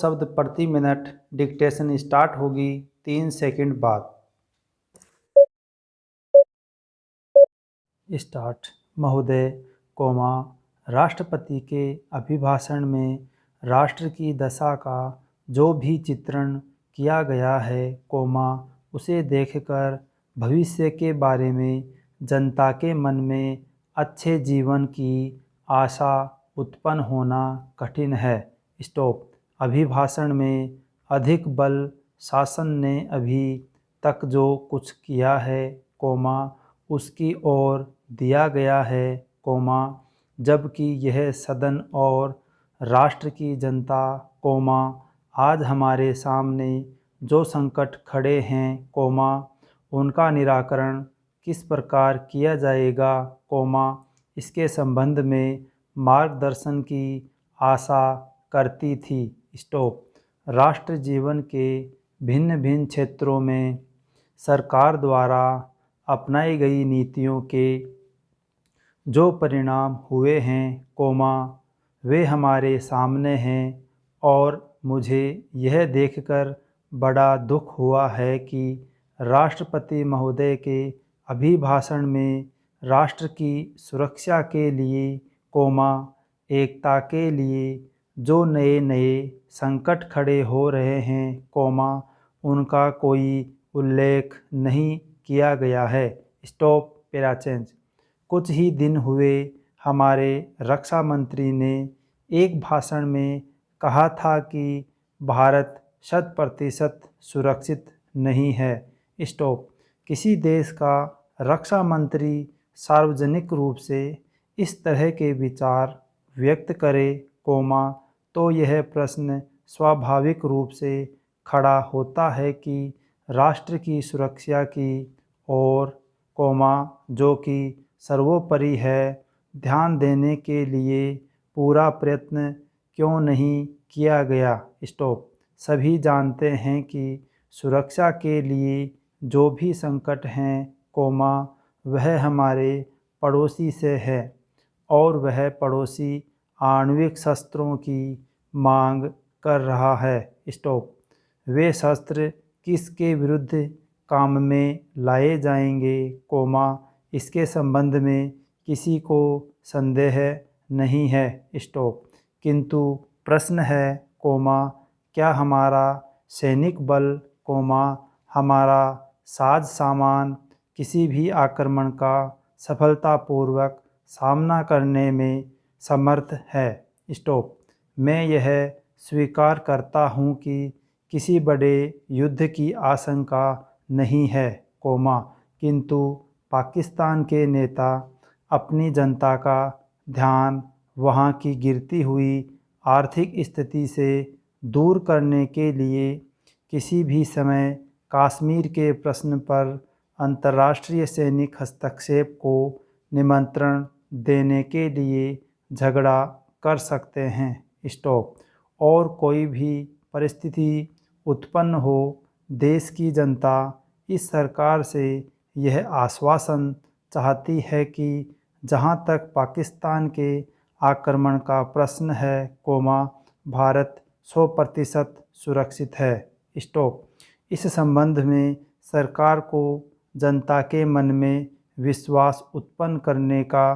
शब्द प्रति minute. Dictation start होगी 3 सेकंड बाद। स्टार्ट। महोदय, राष्ट्रपति के अभिभाषण में राष्ट्र की दशा का जो भी चित्रण किया गया है, उसे देखकर भविष्य के बारे में जनता के मन में अच्छे जीवन की आशा उत्पन्न होना कठिन है। स्टॉप। अभिभाषण में अधिक बल शासन ने अभी तक जो कुछ किया है, उसकी ओर दिया गया है, जबकि यह सदन और राष्ट्र की जनता, आज हमारे सामने जो संकट खड़े हैं, उनका निराकरण किस प्रकार किया जाएगा, इसके संबंध में मार्गदर्शन की आशा करती थी। स्टॉप। राष्ट्र जीवन के भिन्न भिन्न क्षेत्रों में सरकार द्वारा अपनाई गई नीतियों के जो परिणाम हुए हैं, वे हमारे सामने हैं और मुझे यह देखकर बड़ा दुख हुआ है कि राष्ट्रपति महोदय के अभिभाषण में राष्ट्र की सुरक्षा के लिए, एकता के लिए जो नए नए संकट खड़े हो रहे हैं, उनका कोई उल्लेख नहीं किया गया है। स्टॉप। Para change. कुछ ही दिन हुए हमारे रक्षा मंत्री ने एक भाषण में कहा था कि भारत 100% सुरक्षित नहीं है। स्टॉप। किसी देश का रक्षा मंत्री सार्वजनिक रूप से इस तरह के विचार व्यक्त करे, तो यह प्रश्न स्वाभाविक रूप से खड़ा होता है कि राष्ट्र की सुरक्षा की और, जो कि सर्वोपरि है, ध्यान देने के लिए पूरा प्रयत्न क्यों नहीं किया गया। स्टॉप। सभी जानते हैं कि सुरक्षा के लिए जो भी संकट हैं, वह हमारे पड़ोसी से है और वह पड़ोसी आणविक शस्त्रों की मांग कर रहा है। स्टॉप। वे शस्त्र किसके विरुद्ध काम में लाए जाएंगे, इसके संबंध में किसी को संदेह नहीं है। स्टॉप। किंतु प्रश्न है, क्या हमारा सैनिक बल, हमारा साज सामान किसी भी आक्रमण का सफलतापूर्वक सामना करने में समर्थ है। स्टॉप। मैं यह स्वीकार करता हूँ कि किसी बड़े युद्ध की आशंका नहीं है, किंतु पाकिस्तान के नेता अपनी जनता का ध्यान वहाँ की गिरती हुई आर्थिक स्थिति से दूर करने के लिए किसी भी समय कश्मीर के प्रश्न पर अंतर्राष्ट्रीय सैनिक हस्तक्षेप को निमंत्रण देने के लिए झगड़ा कर सकते हैं। स्टॉप। और कोई भी परिस्थिति उत्पन्न हो, देश की जनता इस सरकार से यह आश्वासन चाहती है कि जहां तक पाकिस्तान के आक्रमण का प्रश्न है, भारत 100% सुरक्षित है। स्टॉप। इस संबंध में सरकार को जनता के मन में विश्वास उत्पन्न करने का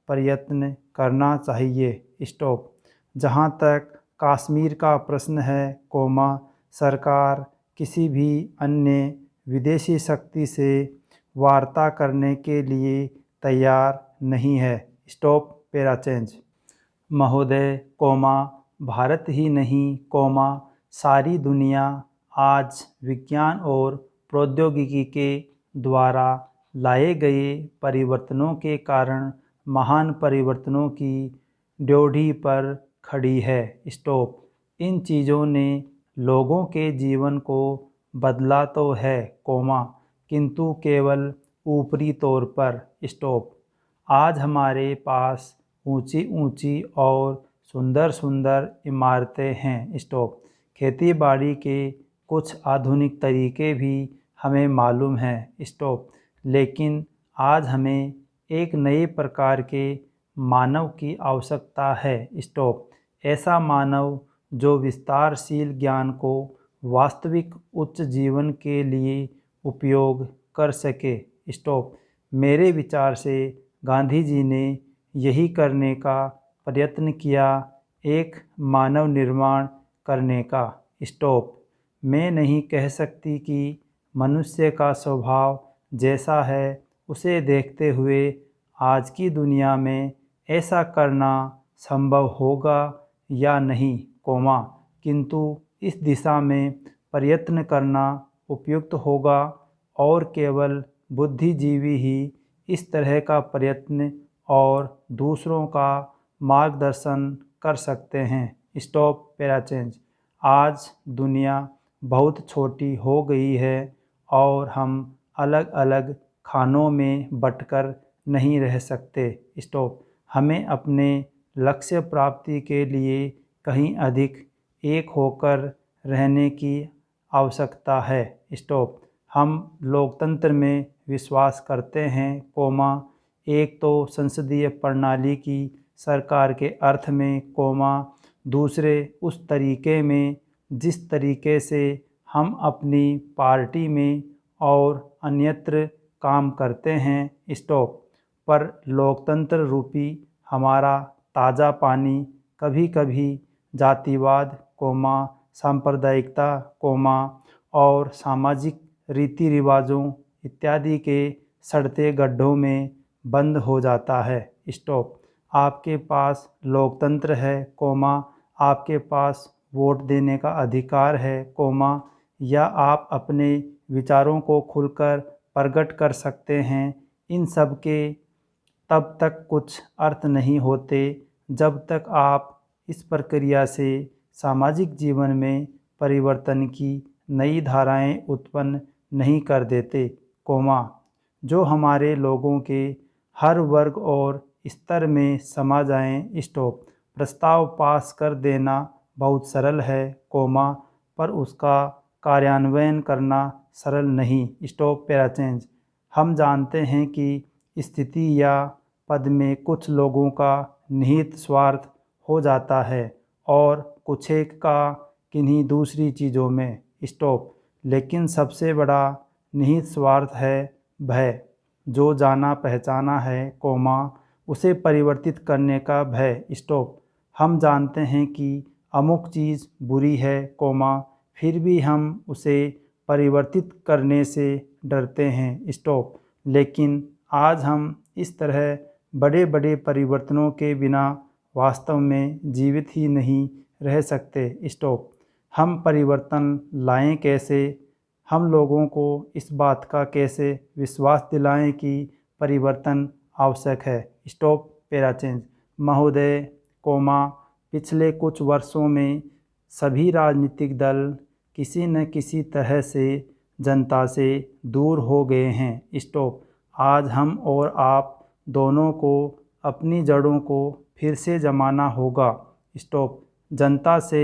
प्रयत्न करना चाहिए। स्टॉप। जहां तक कश्मीर का प्रश्न है, सरकार किसी भी अन्य विदेशी शक्ति से वार्ता करने के लिए तैयार नहीं है। स्टॉप। Para change. महोदय, भारत ही नहीं, सारी दुनिया आज विज्ञान और प्रौद्योगिकी के द्वारा लाए गए परिवर्तनों के कारण महान परिवर्तनों की ड्योढ़ी पर खड़ी है। स्टॉप। इन चीज़ों ने लोगों के जीवन को बदला तो है, किंतु केवल ऊपरी तौर पर। स्टॉप। आज हमारे पास ऊंची ऊंची और सुंदर सुंदर इमारतें हैं। स्टॉप। खेती बाड़ी के कुछ आधुनिक तरीके भी हमें मालूम हैं। स्टॉप। लेकिन आज हमें एक नए प्रकार के मानव की आवश्यकता है। स्टॉप। ऐसा मानव जो विस्तारशील ज्ञान को वास्तविक उच्च जीवन के लिए उपयोग कर सके। स्टॉप। मेरे विचार से गांधी जी ने यही करने का प्रयत्न किया, एक मानव निर्माण करने का। स्टॉप। मैं नहीं कह सकती कि मनुष्य का स्वभाव जैसा है उसे देखते हुए आज की दुनिया में ऐसा करना संभव होगा या नहीं, किंतु इस दिशा में प्रयत्न करना उपयुक्त होगा और केवल बुद्धिजीवी ही इस तरह का प्रयत्न और दूसरों का मार्गदर्शन कर सकते हैं। स्टॉप पैराचेंज। आज दुनिया बहुत छोटी हो गई है और हम अलग अलग खानों में बंटकर नहीं रह सकते। स्टॉप। हमें अपने लक्ष्य प्राप्ति के लिए कहीं अधिक एक होकर रहने की आवश्यकता है। स्टॉप। हम लोकतंत्र में विश्वास करते हैं, एक तो संसदीय प्रणाली की सरकार के अर्थ में, दूसरे उस तरीके में जिस तरीके से हम अपनी पार्टी में और अन्यत्र काम करते हैं। स्टॉप। पर लोकतंत्र रूपी हमारा ताज़ा पानी कभी कभी जातिवाद, सांप्रदायिकता, और सामाजिक रीति रिवाजों इत्यादि के सड़ते गड्ढों में बंद हो जाता है। स्टॉप। आपके पास लोकतंत्र है, आपके पास वोट देने का अधिकार है, या आप अपने विचारों को खुलकर प्रकट कर सकते हैं। इन सब के तब तक कुछ अर्थ नहीं होते जब तक आप इस प्रक्रिया से सामाजिक जीवन में परिवर्तन की नई धाराएं उत्पन्न नहीं कर देते, जो हमारे लोगों के हर वर्ग और स्तर में समा जाएं। स्टॉप। प्रस्ताव पास कर देना बहुत सरल है, पर उसका कार्यान्वयन करना सरल नहीं। स्टॉप पैराचेंज। हम जानते हैं कि स्थिति या पद में कुछ लोगों का निहित स्वार्थ हो जाता है और कुछ एक का किन्हीं दूसरी चीज़ों में। स्टॉप। लेकिन सबसे बड़ा निहित स्वार्थ है भय, जो जाना पहचाना है, उसे परिवर्तित करने का भय। स्टॉप। हम जानते हैं कि अमुक चीज़ बुरी है, फिर भी हम उसे परिवर्तित करने से डरते हैं। स्टॉप। लेकिन आज हम इस तरह बड़े बड़े परिवर्तनों के बिना वास्तव में जीवित ही नहीं रह सकते। स्टॉप। हम परिवर्तन लाएं कैसे? हम लोगों को इस बात का कैसे विश्वास दिलाएं कि परिवर्तन आवश्यक है? स्टॉप पैराचेंज। महोदय, पिछले कुछ वर्षों में सभी राजनीतिक दल किसी न किसी तरह से जनता से दूर हो गए हैं। स्टॉप। आज हम और आप दोनों को अपनी जड़ों को फिर से जमाना होगा। स्टॉप। जनता से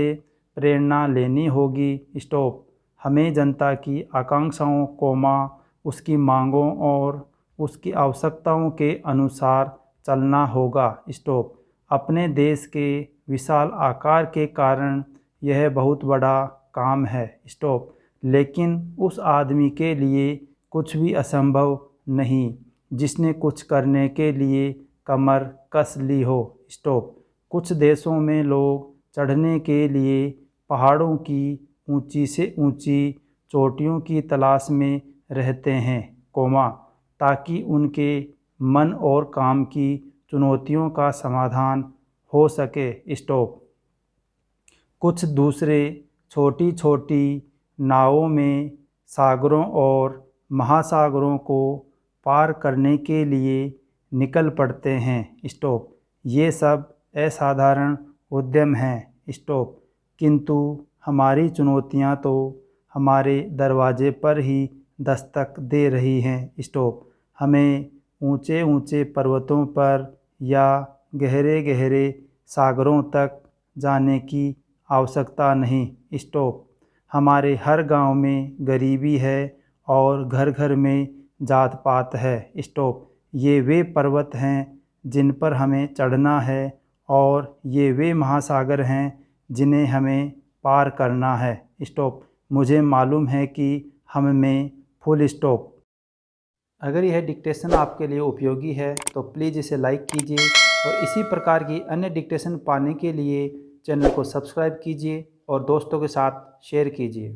प्रेरणा लेनी होगी। स्टॉप। हमें जनता की आकांक्षाओं, उसकी मांगों और उसकी आवश्यकताओं के अनुसार चलना होगा। स्टॉप। अपने देश के विशाल आकार के कारण यह बहुत बड़ा काम है। स्टॉप। लेकिन उस आदमी के लिए कुछ भी असंभव नहीं जिसने कुछ करने के लिए कमर कस ली हो। स्टॉप। कुछ देशों में लोग चढ़ने के लिए पहाड़ों की ऊंची से ऊंची चोटियों की तलाश में रहते हैं, ताकि उनके मन और काम की चुनौतियों का समाधान हो सके। स्टॉप। कुछ दूसरे छोटी छोटी नावों में सागरों और महासागरों को पार करने के लिए निकल पड़ते हैं। स्टॉप। ये सब असाधारण उद्यम हैं। स्टॉप। किंतु हमारी चुनौतियां तो हमारे दरवाजे पर ही दस्तक दे रही हैं। स्टॉप। हमें ऊंचे ऊंचे पर्वतों पर या गहरे गहरे सागरों तक जाने की आवश्यकता नहीं। स्टॉप। हमारे हर गांव में गरीबी है और घर घर में जात पात है। स्टॉप। ये वे पर्वत हैं जिन पर हमें चढ़ना है और ये वे महासागर हैं जिन्हें हमें पार करना है। स्टॉप। मुझे मालूम है कि हम में फुल स्टॉप। अगर यह डिक्टेशन आपके लिए उपयोगी है तो प्लीज़ इसे लाइक कीजिए और इसी प्रकार की अन्य डिक्टेशन पाने के लिए चैनल को सब्सक्राइब कीजिए और दोस्तों के साथ शेयर कीजिए।